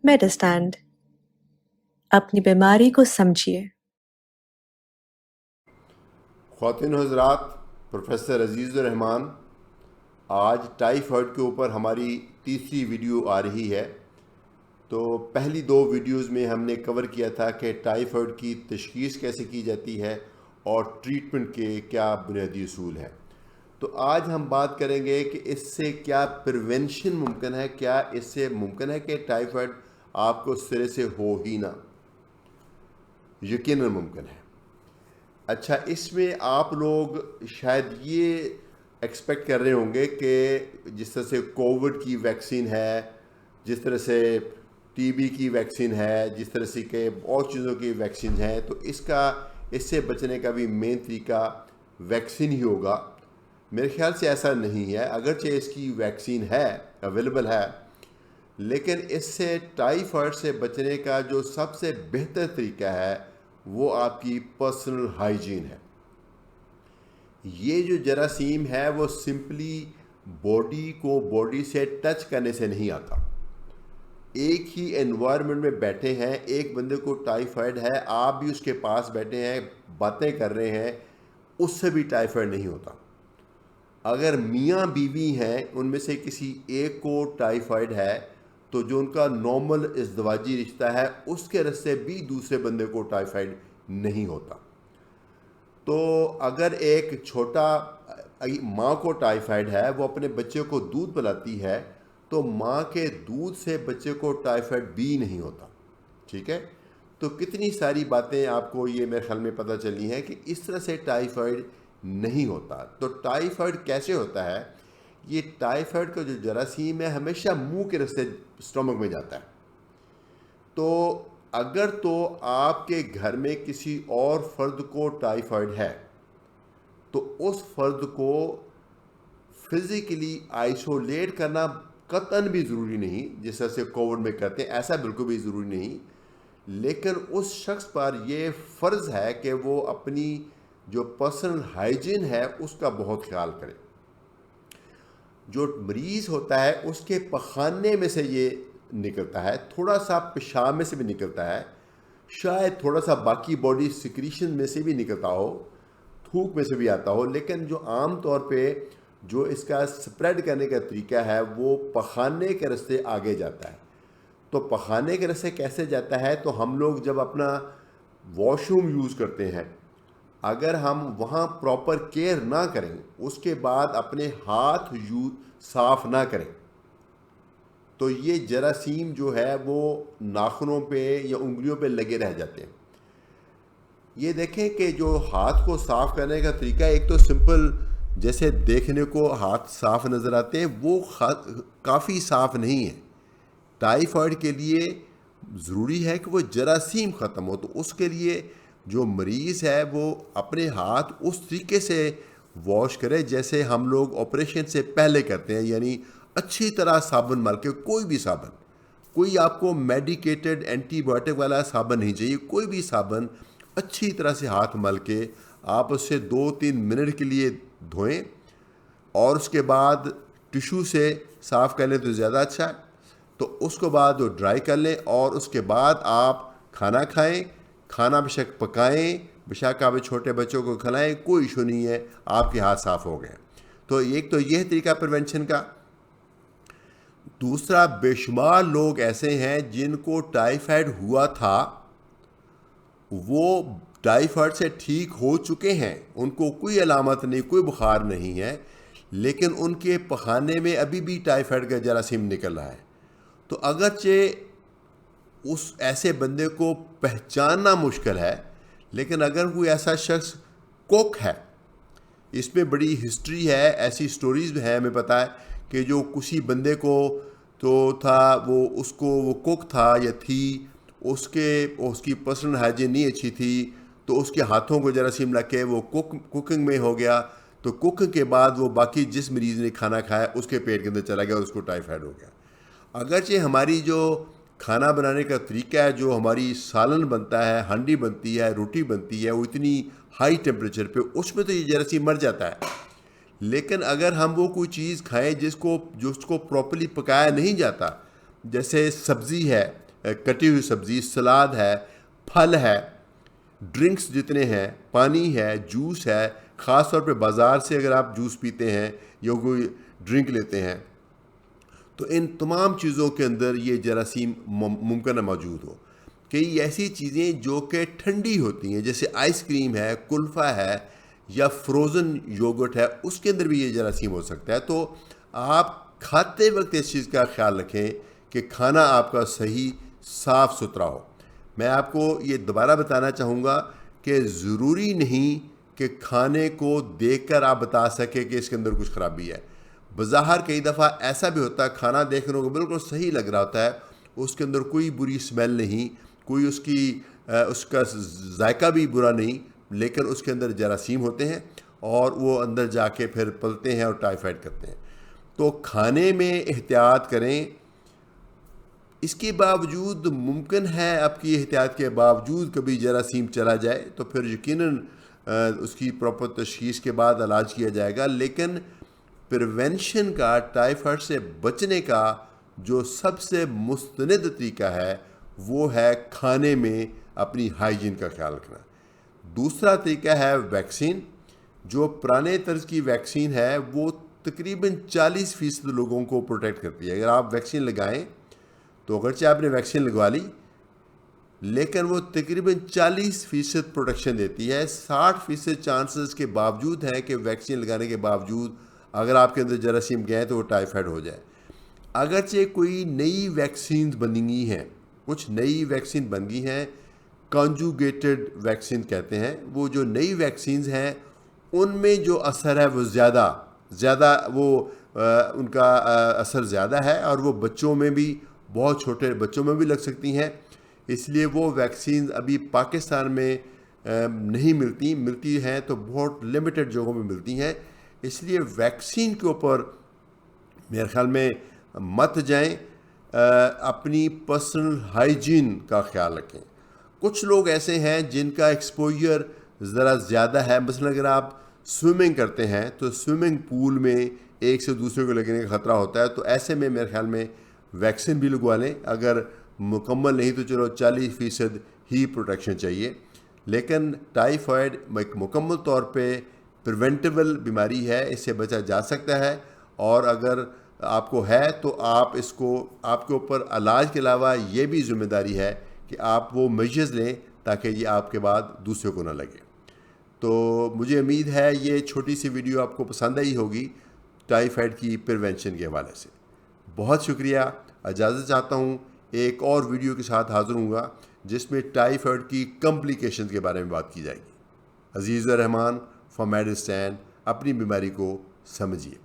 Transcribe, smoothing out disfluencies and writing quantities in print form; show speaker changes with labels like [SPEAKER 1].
[SPEAKER 1] मेडिस्टैंड। अपनी बीमारी को समझिए।
[SPEAKER 2] ख़वातीन हज़रात, प्रोफेसर अज़ीज़ुर रहमान। आज टाइफाइड के ऊपर हमारी तीसरी वीडियो आ रही है। तो पहली दो वीडियोज़ में हमने कवर किया था कि टाइफाइड की तशख़ीस कैसे की जाती है और ट्रीटमेंट के क्या बुनियादी असूल हैं। तो आज हम बात करेंगे कि इससे क्या प्रिवेंशन मुमकिन है, क्या इससे मुमकिन है कि टाइफाइड आपको सिरे से हो ही ना। यकीनन मुमकिन है। अच्छा, इसमें आप लोग शायद ये एक्सपेक्ट कर रहे होंगे कि जिस तरह से कोविड की वैक्सीन है, जिस तरह से टीबी की वैक्सीन है, जिस तरह से के और चीज़ों की वैक्सीन है, तो इससे बचने का भी मेन तरीका वैक्सीन ही होगा। मेरे ख्याल से ऐसा नहीं है, अगरचे इसकी वैक्सीन है, अवेलेबल है, लेकिन इससे टाइफाइड से बचने का जो सबसे बेहतर तरीका है वो आपकी पर्सनल हाइजीन है। ये जो जरासीम है वो सिंपली बॉडी को बॉडी से टच करने से नहीं आता। एक ही एनवायरनमेंट में बैठे हैं, एक बंदे को टाइफाइड है, आप भी उसके पास बैठे हैं, बातें कर रहे हैं, उससे भी टाइफाइड नहीं होता। अगर मियाँ बीवी हैं, उनमें से किसी एक को टाइफाइड है, तो जो उनका नॉर्मल इज़्दवाजी रिश्ता है उसके रस्ते भी दूसरे बंदे को टाइफाइड नहीं होता। तो अगर एक छोटा माँ को टाइफाइड है, वो अपने बच्चे को दूध पिलाती है, तो माँ के दूध से बच्चे को टाइफाइड भी नहीं होता। ठीक है। तो कितनी सारी बातें आपको ये मेरे ख्याल में पता चली हैं कि इस तरह से टाइफाइड नहीं होता। तो टाइफाइड कैसे होता है? ये टाइफाइड का जो जरासीम है हमेशा मुंह के रास्ते स्टमक में जाता है। तो अगर तो आपके घर में किसी और फर्द को टाइफाइड है, तो उस फर्द को फिज़िकली आइसोलेट करना कतन भी ज़रूरी नहीं, जिस तरह से कोविड में करते हैं, ऐसा बिल्कुल भी ज़रूरी नहीं। लेकिन उस शख्स पर यह फ़र्ज़ है कि वो अपनी जो पर्सनल हाइजीन है उसका बहुत ख्याल करे। जो मरीज़ होता है उसके पखाने में से ये निकलता है, थोड़ा सा पेशाब में से भी निकलता है, शायद थोड़ा सा बाकी बॉडी सिक्रीशन में से भी निकलता हो, थूक में से भी आता हो, लेकिन जो आम तौर पे जो इसका स्प्रेड करने का तरीका है वो पखाने के रास्ते आगे जाता है। तो पखाने के रास्ते कैसे जाता है? तो हम लोग जब अपना वॉशरूम यूज़ करते हैं, अगर हम वहाँ प्रॉपर केयर ना करें, उसके बाद अपने हाथ साफ ना करें, तो ये जरासीम जो है वो नाखूनों पे या उंगलियों पे लगे रह जाते हैं। ये देखें कि जो हाथ को साफ़ करने का तरीका, एक तो सिंपल जैसे देखने को हाथ साफ नज़र आते हैं, वो काफ़ी साफ नहीं है। टाइफाइड के लिए ज़रूरी है कि वो जरासीम ख़त्म हो, तो उसके लिए जो मरीज़ है वो अपने हाथ उस तरीके से वॉश करे जैसे हम लोग ऑपरेशन से पहले करते हैं, यानी अच्छी तरह साबुन मल के। कोई भी साबुन, कोई आपको मेडिकेटेड एंटीबायोटिक वाला साबुन नहीं चाहिए, कोई भी साबुन अच्छी तरह से हाथ मल के आप उससे 2-3 मिनट के लिए धोएं और उसके बाद टिशू से साफ़ कर लें तो ज़्यादा अच्छा है। तो उसके बाद वो ड्राई कर लें और उसके बाद आप खाना खाएं। खाना बेशक पकाएं, बेशक आप छोटे बच्चों को खिलाएं, कोई इशू नहीं है, आपके हाथ साफ़ हो गए। तो एक तो यह तरीका प्रिवेंशन का। दूसरा, बेशुमार लोग ऐसे हैं जिनको टाइफाइड हुआ था, वो टाइफाइड से ठीक हो चुके हैं, उनको कोई अलामत नहीं, कोई बुखार नहीं है, लेकिन उनके पखाने में अभी भी टाइफाइड का जरासीम निकल रहा है। तो अगरचे उस ऐसे बंदे को पहचानना मुश्किल है, लेकिन अगर कोई ऐसा शख्स कुक है, इसमें बड़ी हिस्ट्री है, ऐसी स्टोरीज है, हमें पता है कि जो किसी बंदे को तो था वो कुक था या थी, उसकी पर्सनल हाइजीन नहीं अच्छी थी, तो उसके हाथों को जरासीम लग के वो कुकिंग में हो गया। तो कुकिंग के बाद वो बाकी जिस मरीज़ ने खाना खाया उसके पेट के अंदर चला गया और उसको टाइफाइड हो गया। अगरचे हमारी जो खाना बनाने का तरीका है, जो हमारी सालन बनता है, हांडी बनती है, रोटी बनती है, वो इतनी हाई टेम्परेचर पे, उसमें तो ये जरासीम मर जाता है। लेकिन अगर हम वो कोई चीज़ खाएं जिसको प्रॉपर्ली पकाया नहीं जाता, जैसे सब्ज़ी है, कटी हुई सब्ज़ी, सलाद है, फल है, ड्रिंक्स जितने हैं, पानी है, जूस है, ख़ास तौर पे बाज़ार से अगर आप जूस पीते हैं या कोई ड्रिंक लेते हैं तो इन तमाम चीज़ों के अंदर ये जरासीम मुमकिन मौजूद हो। कई ऐसी चीज़ें जो कि ठंडी होती हैं, जैसे आइसक्रीम है, कुल्फ़ा है या फ्रोज़न योगर्ट है, उसके अंदर भी ये जरासीम हो सकता है। तो आप खाते वक्त इस चीज़ का ख्याल रखें कि खाना आपका सही साफ़ सुथरा हो। मैं आपको ये दोबारा बताना चाहूँगा कि ज़रूरी नहीं कि खाने को देखकर आप बता सकें कि इसके अंदर कुछ ख़राबी है। बज़ाहिर कई दफ़ा ऐसा भी होता है, खाना देखने को बिल्कुल सही लग रहा होता है, उसके अंदर कोई बुरी स्मेल नहीं, कोई उसका जायका भी बुरा नहीं, लेकिन उसके अंदर जरासीम होते हैं और वो अंदर जाके फिर पलते हैं और टाइफाइड करते हैं। तो खाने में एहतियात करें। इसके बावजूद मुमकिन है आपकी एहतियात के बावजूद कभी जरासीम चला जाए तो फिर यकीनन उसकी प्रॉपर तशख़ीस के बाद इलाज किया जाएगा। लेकिन प्रिवेंशन का, टाइफाइड से बचने का जो सबसे मुस्तनद तरीका है वो है खाने में अपनी हाइजीन का ख्याल रखना। दूसरा तरीका है वैक्सीन। जो पुराने तर्ज की वैक्सीन है वो तकरीबन 40% लोगों को प्रोटेक्ट करती है। अगर आप वैक्सीन लगाएं तो अगरचे आपने वैक्सीन लगवा ली लेकिन वो तकरीबन 40% प्रोटेक्शन देती है। 60% चांसेस के बावजूद है कि वैक्सीन लगाने के बावजूद अगर आपके अंदर जरासीम गए तो वो टाइफाइड हो जाए। अगरचे कोई नई वैक्सीन बनी हैं, कुछ नई वैक्सीन बन गई हैं, कॉन्जुगेटेड वैक्सीन कहते हैं, वो जो नई वैक्सीन हैं उनमें जो असर है वो ज़्यादा वो उनका असर ज़्यादा है और वो बच्चों में भी, बहुत छोटे बच्चों में भी लग सकती हैं। इसलिए वो वैक्सीन अभी पाकिस्तान में नहीं मिलती हैं तो बहुत लिमिटेड जगहों में मिलती हैं। इसलिए वैक्सीन के ऊपर मेरे ख्याल में मत जाएं। अपनी पर्सनल हाइजीन का ख्याल रखें। कुछ लोग ऐसे हैं जिनका एक्सपोजर ज़रा ज़्यादा है। मसलन अगर आप स्विमिंग करते हैं तो स्विमिंग पूल में एक से दूसरे को लगने का ख़तरा होता है, तो ऐसे में मेरे ख्याल में वैक्सीन भी लगवा लें। अगर मुकम्मल नहीं तो चलो 40% ही प्रोटेक्शन चाहिए। लेकिन टाइफाइड एक मुकम्मल तौर पे प्रिवेंटेबल बीमारी है, इससे बचा जा सकता है और अगर आपको है तो आप इसको, आपके ऊपर इलाज के अलावा ये भी ज़िम्मेदारी है कि आप वो मेजर्स लें ताकि ये आपके बाद दूसरे को ना लगे। तो मुझे उम्मीद है ये छोटी सी वीडियो आपको पसंद आई होगी टाइफाइड की प्रिवेंशन के हवाले से। बहुत शुक्रिया। इजाज़त चाहता हूँ। एक और वीडियो के साथ हाज़िर हूँगा जिसमें टाइफाइड की कॉम्प्लिकेशंस के बारे में बात की जाएगी। अजीज़ रहमान फ्रॉम मेडिस्टैन, अपनी बीमारी को समझिए।